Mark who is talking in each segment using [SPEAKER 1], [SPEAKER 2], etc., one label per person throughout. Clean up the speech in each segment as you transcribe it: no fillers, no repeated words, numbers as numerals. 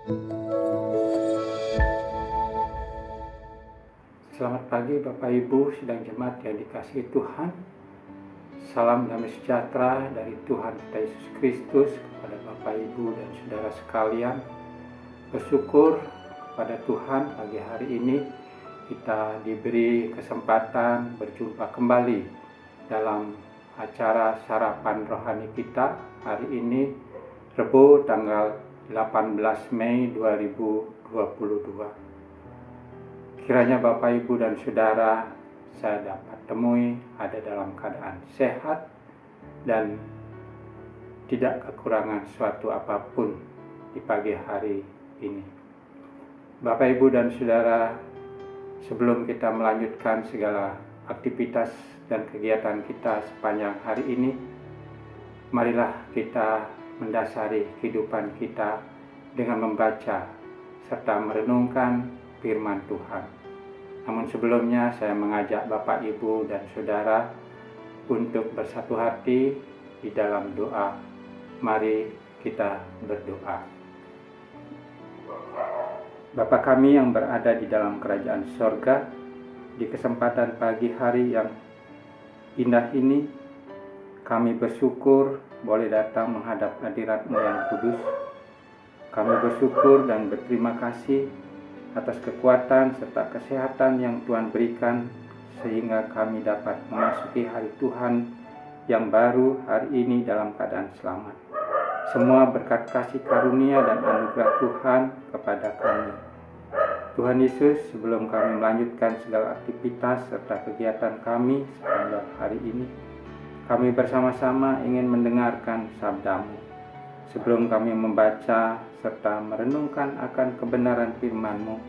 [SPEAKER 1] Selamat pagi Bapak Ibu sidang jemaat yang dikasihi Tuhan. Salam damai sejahtera dari Tuhan kita Yesus Kristus kepada Bapak Ibu dan saudara sekalian. Bersyukur kepada Tuhan pagi hari ini kita diberi kesempatan berjumpa kembali dalam acara sarapan rohani kita hari ini, Rabu tanggal 18 Mei 2022. Kiranya Bapak Ibu dan Saudara saya dapat temui ada dalam keadaan sehat dan tidak kekurangan suatu apapun di pagi hari ini. Bapak Ibu dan Saudara, sebelum kita melanjutkan segala aktivitas dan kegiatan kita sepanjang hari ini, marilah kita mendasari kehidupan kita dengan membaca serta merenungkan firman Tuhan. Namun sebelumnya saya mengajak Bapak, Ibu, dan Saudara untuk bersatu hati di dalam doa. Mari kita berdoa. Bapa kami yang berada di dalam kerajaan sorga, di kesempatan pagi hari yang indah ini, kami bersyukur boleh datang menghadap hadirat-Mu yang kudus. Kami bersyukur dan berterima kasih atas kekuatan serta kesehatan yang Tuhan berikan sehingga kami dapat memasuki hari Tuhan yang baru hari ini dalam keadaan selamat. Semua berkat kasih karunia dan anugerah Tuhan kepada kami. Tuhan Yesus, sebelum kami melanjutkan segala aktivitas serta kegiatan kami sepanjang hari ini, kami bersama-sama ingin mendengarkan sabda-Mu. Sebelum kami membaca serta merenungkan akan kebenaran firman-Mu,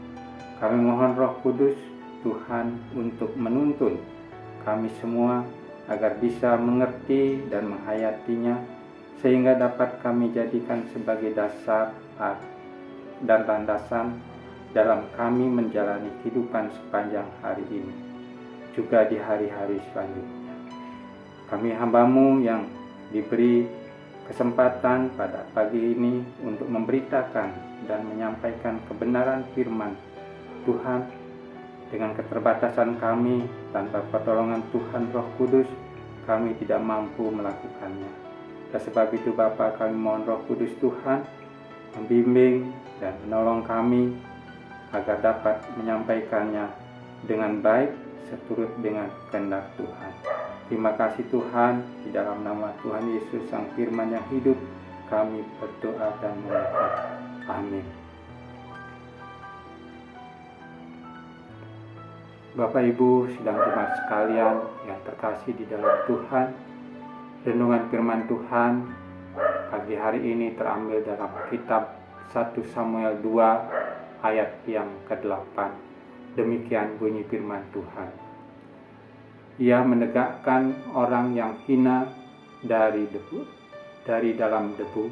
[SPEAKER 1] kami mohon Roh Kudus Tuhan untuk menuntun kami semua agar bisa mengerti dan menghayatinya, sehingga dapat kami jadikan sebagai dasar dan landasan dalam kami menjalani kehidupan sepanjang hari ini, juga di hari-hari selanjutnya. Kami hamba-Mu yang diberi kesempatan pada pagi ini untuk memberitakan dan menyampaikan kebenaran firman Tuhan. Dengan keterbatasan kami, tanpa pertolongan Tuhan Roh Kudus, kami tidak mampu melakukannya. Dan sebab itu Bapa, kami mohon Roh Kudus Tuhan membimbing dan menolong kami agar dapat menyampaikannya dengan baik seturut dengan kehendak Tuhan. Terima kasih Tuhan, di dalam nama Tuhan Yesus Sang Firman yang hidup, kami berdoa dan memohon. Amin. Bapak Ibu sidang jemaat sekalian yang terkasih di dalam Tuhan, renungan firman Tuhan pagi hari ini terambil dalam kitab 1 Samuel 2 ayat yang ke-8. Demikian bunyi firman Tuhan. Ia menegakkan orang yang hina dari dalam debu,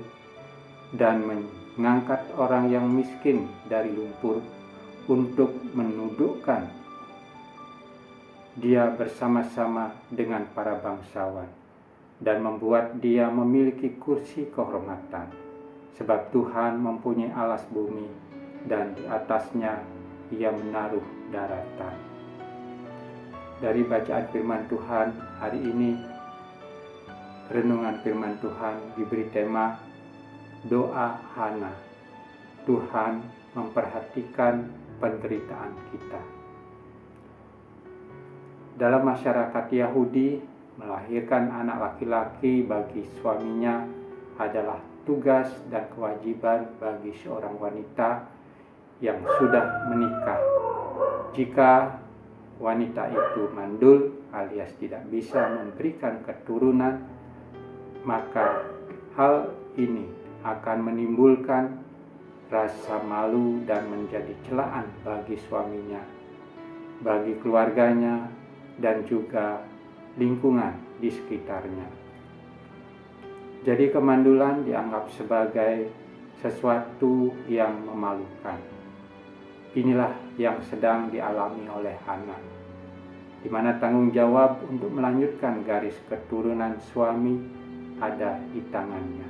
[SPEAKER 1] dan mengangkat orang yang miskin dari lumpur untuk menundukkan dia bersama-sama dengan para bangsawan, dan membuat dia memiliki kursi kehormatan. Sebab Tuhan mempunyai alas bumi, dan di atasnya ia menaruh daratan. Dari bacaan firman Tuhan hari ini, renungan firman Tuhan diberi tema doa Hana. Tuhan memperhatikan penderitaan kita. Dalam masyarakat Yahudi, melahirkan anak laki-laki bagi suaminya adalah tugas dan kewajiban bagi seorang wanita yang sudah menikah. Jika wanita itu mandul alias tidak bisa memberikan keturunan, maka hal ini akan menimbulkan rasa malu dan menjadi celaan bagi suaminya, bagi keluarganya, dan juga lingkungan di sekitarnya. Jadi kemandulan dianggap sebagai sesuatu yang memalukan. Inilah yang sedang dialami oleh Hana, di mana tanggung jawab untuk melanjutkan garis keturunan suami ada di tangannya.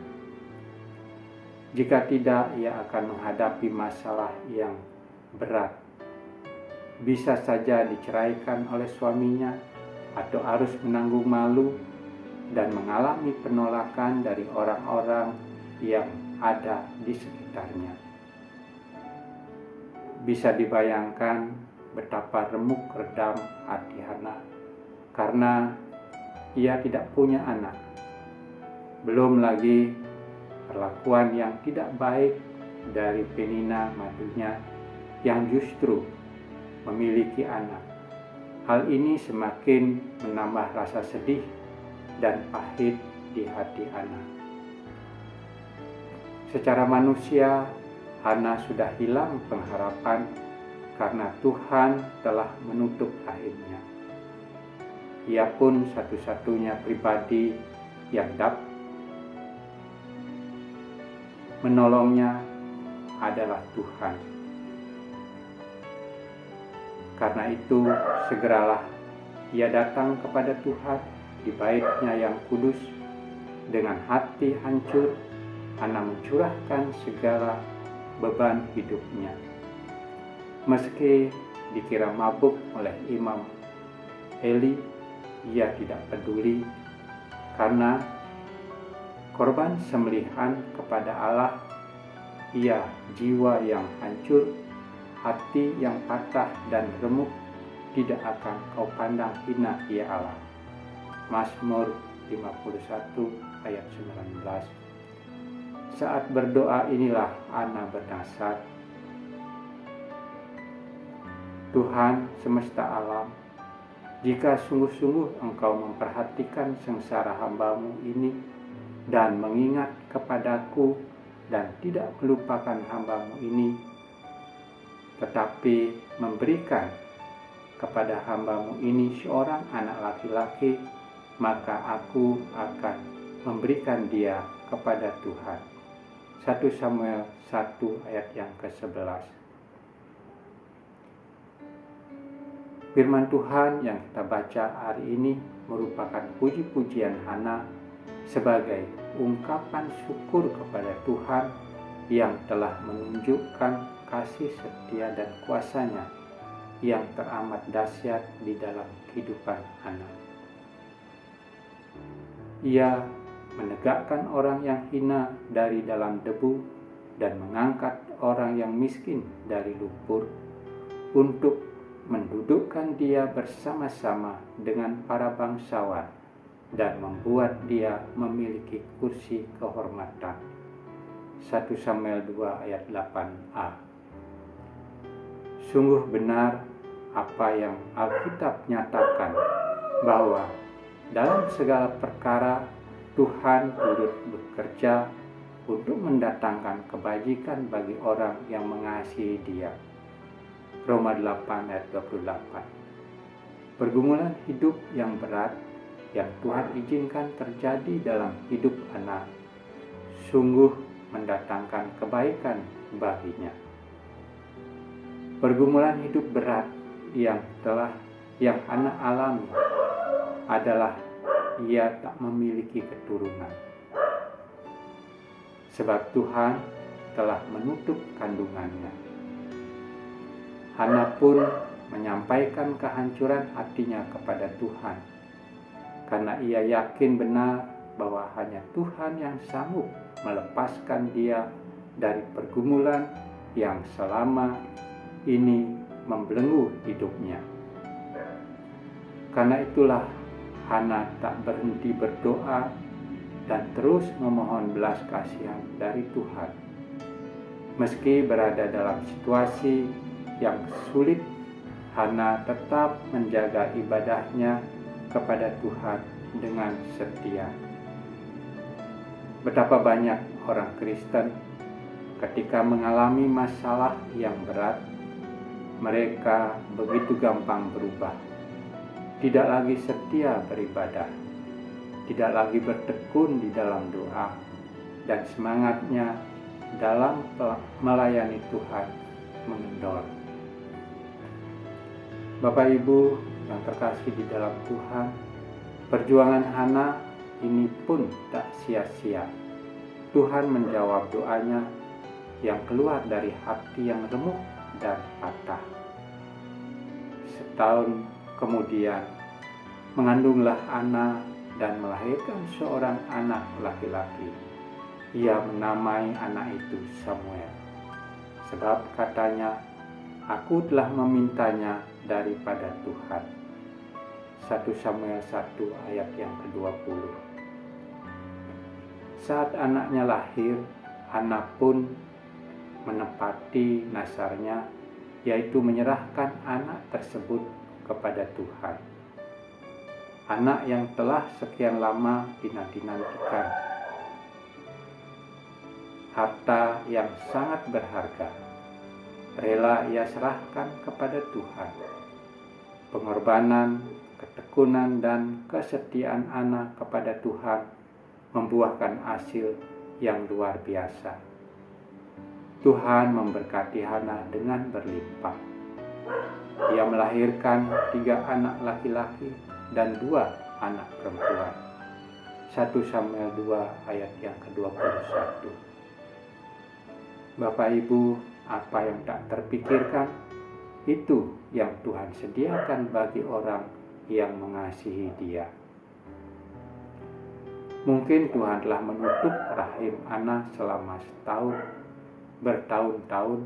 [SPEAKER 1] Jika tidak, ia akan menghadapi masalah yang berat. Bisa saja diceraikan oleh suaminya atau harus menanggung malu dan mengalami penolakan dari orang-orang yang ada di sekitarnya. Bisa dibayangkan betapa remuk redam hati Hana karena ia tidak punya anak. Belum lagi perlakuan yang tidak baik dari Penina madunya yang justru memiliki anak. Hal ini semakin menambah rasa sedih dan pahit di hati Hana. Secara manusia, Hana sudah hilang pengharapan karena Tuhan telah menutup rahimnya. Ia pun satu-satunya pribadi yang dapat menolongnya adalah Tuhan. Karena itu, segeralah ia datang kepada Tuhan di bait-Nya yang kudus. Dengan hati hancur, Hana mencurahkan segala beban hidupnya. Meski dikira mabuk oleh Imam Eli, ia tidak peduli karena korban sembelihan kepada Allah. Ia jiwa yang hancur, hati yang patah dan remuk, tidak akan kau pandang hina ya Allah. Mazmur 51 ayat 19. Saat berdoa inilah Hana bernasihat, Tuhan semesta alam, jika sungguh-sungguh Engkau memperhatikan sengsara hamba-Mu ini dan mengingat kepadaku dan tidak melupakan hamba-Mu ini, tetapi memberikan kepada hamba-Mu ini seorang anak laki-laki, maka aku akan memberikan dia kepada Tuhan. 1 Samuel 1 ayat yang ke-11. Firman Tuhan yang kita baca hari ini merupakan puji-pujian Hana sebagai ungkapan syukur kepada Tuhan yang telah menunjukkan kasih setia dan kuasa-Nya yang teramat dahsyat di dalam kehidupan Hana. Ia menegakkan orang yang hina dari dalam debu dan mengangkat orang yang miskin dari lumpur untuk mendudukkan dia bersama-sama dengan para bangsawan dan membuat dia memiliki kursi kehormatan. 1 Samuel 2 ayat 8a. Sungguh benar apa yang Alkitab nyatakan, bahwa dalam segala perkara Tuhan turut bekerja untuk mendatangkan kebajikan bagi orang yang mengasihi Dia. Roma 8 ayat 28. Pergumulan hidup yang berat yang Tuhan izinkan terjadi dalam hidup Hana sungguh mendatangkan kebaikan baginya. Pergumulan hidup berat yang Hana alami adalah ia tak memiliki keturunan. Sebab Tuhan telah menutup kandungannya. Hana pun menyampaikan kehancuran hatinya kepada Tuhan, karena ia yakin benar bahwa hanya Tuhan yang sanggup melepaskan dia dari pergumulan yang selama ini membelenggu hidupnya. Karena itulah Hana tak berhenti berdoa dan terus memohon belas kasihan dari Tuhan. Meski berada dalam situasi yang sulit, Hana tetap menjaga ibadahnya kepada Tuhan dengan setia. Betapa banyak orang Kristen ketika mengalami masalah yang berat, mereka begitu gampang berubah. Tidak lagi setia beribadah, tidak lagi bertekun di dalam doa, dan semangatnya dalam melayani Tuhan mengendor. Bapak Ibu yang terkasih di dalam Tuhan, perjuangan Hana ini pun tak sia-sia. Tuhan menjawab doanya yang keluar dari hati yang remuk dan patah. Setahun kemudian, mengandunglah Ana dan melahirkan seorang anak laki-laki. Ia menamai anak itu Samuel, sebab katanya, "Aku telah memintanya daripada Tuhan." 1 Samuel 1 ayat yang ke-20. Saat anaknya lahir, Hana pun menepati nasarnya, yaitu menyerahkan anak tersebut kepada Tuhan. Anak yang telah sekian lama dinanti-nantikan. Harta yang sangat berharga, rela ia serahkan kepada Tuhan. Pengorbanan, ketekunan, dan kesetiaan Ana kepada Tuhan membuahkan hasil yang luar biasa. Tuhan memberkati Hana dengan berlimpah. Ia melahirkan 3 anak laki-laki dan 2 anak perempuan. 1 Samuel 2 ayat yang ke-21. Bapak Ibu, apa yang tak terpikirkan, itu yang Tuhan sediakan bagi orang yang mengasihi Dia. Mungkin Tuhan telah menutup rahim Ana selama bertahun-tahun,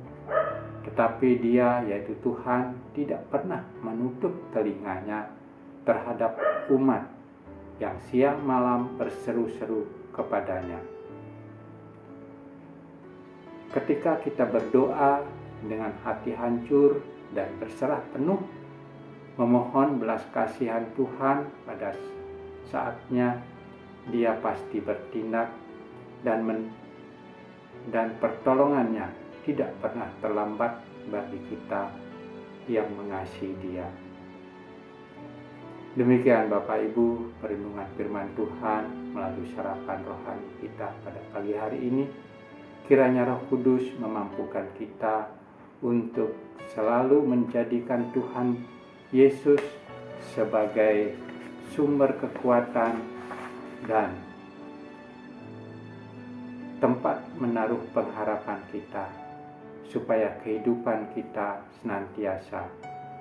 [SPEAKER 1] tetapi Dia, yaitu Tuhan, tidak pernah menutup telinganya terhadap umat yang siang malam berseru-seru kepadanya. Ketika kita berdoa dengan hati hancur dan berserah penuh, memohon belas kasihan Tuhan, pada saatnya Dia pasti bertindak dan pertolongannya tidak pernah terlambat bagi kita yang mengasihi Dia. Demikian Bapak Ibu, perenungan firman Tuhan melalui sarapan rohani kita pada pagi hari ini. Kiranya Roh Kudus memampukan kita untuk selalu menjadikan Tuhan Yesus sebagai sumber kekuatan dan tempat menaruh pengharapan kita, supaya kehidupan kita senantiasa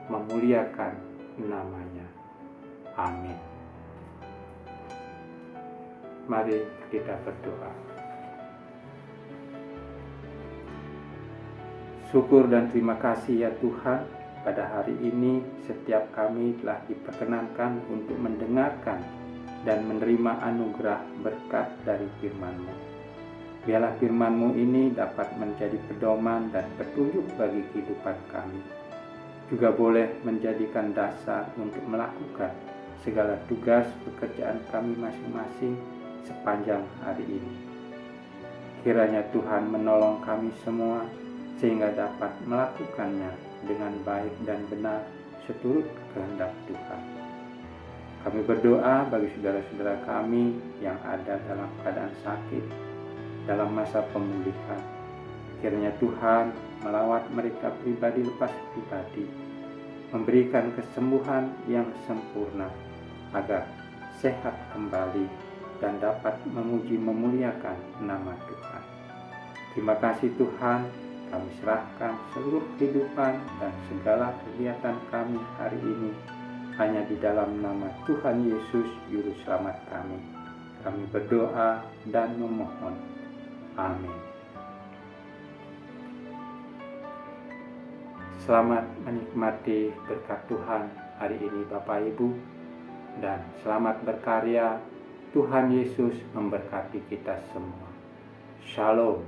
[SPEAKER 1] memuliakan nama-Nya. Amin. Mari kita berdoa. Syukur dan terima kasih ya Tuhan, pada hari ini setiap kami telah diperkenankan untuk mendengarkan dan menerima anugerah berkat dari firman-Mu. Biarlah firman-Mu ini dapat menjadi pedoman dan petunjuk bagi kehidupan kami. Juga boleh menjadikan dasar untuk melakukan segala tugas pekerjaan kami masing-masing sepanjang hari ini. Kiranya Tuhan menolong kami semua sehingga dapat melakukannya dengan baik dan benar seturut kehendak Tuhan. Kami berdoa bagi saudara-saudara kami yang ada dalam keadaan sakit, dalam masa pemulihan. Kiranya Tuhan melawat mereka pribadi lepas pribadi, memberikan kesembuhan yang sempurna, agar sehat kembali dan dapat memuji memuliakan nama Tuhan. Terima kasih Tuhan, kami serahkan seluruh kehidupan dan segala kegiatan kami hari ini hanya di dalam nama Tuhan Yesus, Juru Selamat kami. Kami berdoa dan memohon. Amin. Selamat menikmati berkat Tuhan hari ini Bapak Ibu, dan selamat berkarya. Tuhan Yesus memberkati kita semua. Shalom.